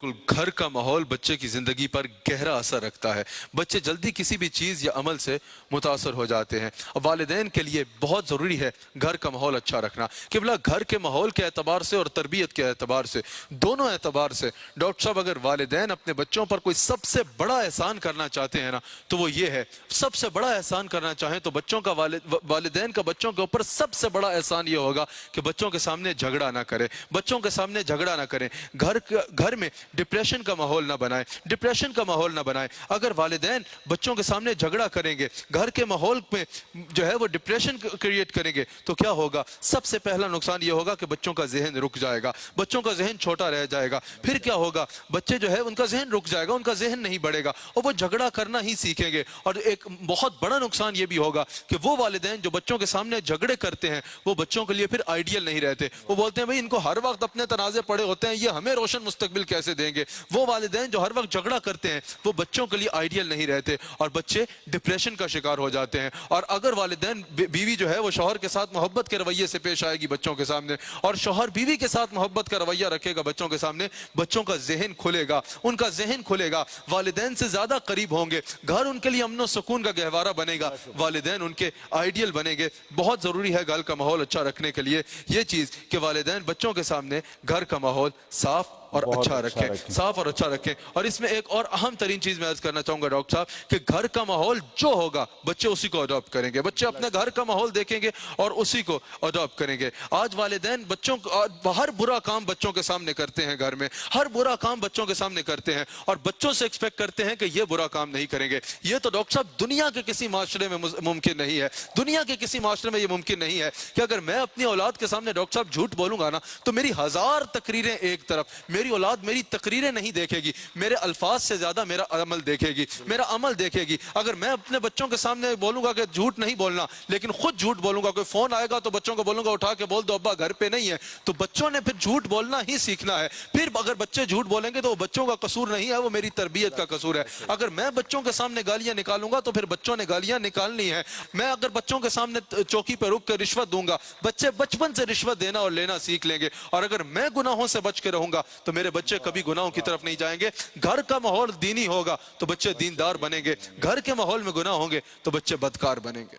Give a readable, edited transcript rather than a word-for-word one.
घर का माहौल बच्चे की जिंदगी पर गहरा असर रखता है। बच्चे जल्दी किसी भी चीज या अमल से मुतासर हो जाते हैं। अब वालिदैन के लिए बहुत जरूरी है घर का माहौल अच्छा रखना। केवल घर के माहौल के एतबार से और तरबियत के एतबार से, दोनों एतबार से डॉक्टर साहब, अगर वालिदैन अपने बच्चों पर कोई सबसे बड़ा एहसान करना चाहते हैं ना, तो वो ये है, सबसे बड़ा एहसान करना चाहें तो बच्चों का वालिदैन का बच्चों के ऊपर सबसे बड़ा एहसान ये होगा कि बच्चों के सामने झगड़ा ना करें। बच्चों के सामने झगड़ा ना करें। घर में डिप्रेशन का माहौल ना बनाए, डिप्रेशन का माहौल ना बनाए। अगर वालिदैन बच्चों के सामने झगड़ा करेंगे, घर के माहौल में जो है वो डिप्रेशन क्रिएट करेंगे, तो क्या होगा? सबसे पहला नुकसान ये होगा कि बच्चों का जहन रुक जाएगा, बच्चों का जहन छोटा रह जाएगा। फिर क्या होगा? बच्चे जो है उनका जहन रुक जाएगा, उनका जहन नहीं बढ़ेगा और वो झगड़ा करना ही सीखेंगे। और एक बहुत बड़ा नुकसान ये भी होगा कि वो वालिदैन जो बच्चों के सामने झगड़े करते हैं, वो बच्चों के लिए फिर आइडियल नहीं रहते। वो बोलते हैं भाई इनको हर वक्त अपने तनाजे पड़े होते हैं, ये हमें रोशन मुस्तकबिल कैसे देंगे। वो वालिदैन जो हर वक्त झगड़ा करते हैं वो बच्चों के लिए आइडियल नहीं रहते और बच्चे डिप्रेशन का शिकार हो जाते हैं। और अगर वालिदैन बीवी जो है वो शौहर के साथ मोहब्बत के रवैये से पेश आएगी बच्चों के सामने, और शौहर बीवी के साथ मोहब्बत का रवैया रखेगा बच्चों के सामने, बच्चों का जहन खुलेगा, उनका जहन खुलेगा, वालिदैन से ज्यादा करीब होंगे, घर उनके लिए अमन और सुकून का गहवारा बनेगा, वालिदैन उनके आइडियल बनेंगे। बहुत जरूरी है घर का माहौल अच्छा रखने के लिए ये चीज कि वालिदैन बच्चों के सामने घर का माहौल साफ और अच्छा रखें, साफ और अच्छा रखें। और इसमें एक और अहम तरीन चीज मैं अर्ज करना चाहूंगा डॉक्टर साहब, कि घर का माहौल जो होगा बच्चे उसी को अडॉप्ट करेंगे। बच्चे अपने घर का माहौल देखेंगे और उसी को अडॉप्ट करेंगे। आज वालिदैन बच्चों को हर बुरा काम बच्चों के सामने करते हैं, घर में हर बुरा काम बच्चों के सामने करते हैं और बच्चों से एक्सपेक्ट करते हैं कि ये बुरा काम नहीं करेंगे। ये तो डॉक्टर साहब दुनिया के किसी माशरे में मुमकिन नहीं है, दुनिया के किसी माशरे में ये मुमकिन नहीं है कि अगर मैं अपनी औलाद के सामने डॉक्टर साहब झूठ बोलूंगा ना, तो मेरी 1000 तकरीरें एक तरफ, मेरी औलाद मेरी तकरीरें नहीं देखेगी, मेरे अल्फाज से ज्यादा मेरा अमल देखेगी, मेरा अमल देखेगी। अगर मैं अपने बच्चों के सामने बोलूंगा कि झूठ नहीं बोलना, लेकिन खुद झूठ बोलूंगा, कोई फोन आएगा तो बच्चों को बोलूंगा उठा के बोल दो अब्बा घर पे नहीं है, तो बच्चों ने फिर झूठ बोलना ही सीखना है। फिर अगर बच्चे झूठ बोलेंगे तो वो बच्चों का कसूर नहीं है, वो मेरी तरबियत का कसूर है। अगर मैं बच्चों के सामने गालियां निकालूंगा तो फिर बच्चों ने गालियां निकालनी है। मैं अगर बच्चों के सामने चौकी पर रुक कर रिश्वत दूंगा, बच्चे बचपन से रिश्वत देना और लेना सीख लेंगे। और अगर मैं गुनाहों से बच के रहूंगा तो मेरे बच्चे कभी गुनाहों की तरफ नहीं जाएंगे। घर का माहौल दीनी होगा तो बच्चे दीनदार बनेंगे, घर के माहौल में गुनाह होंगे तो बच्चे बदकार बनेंगे।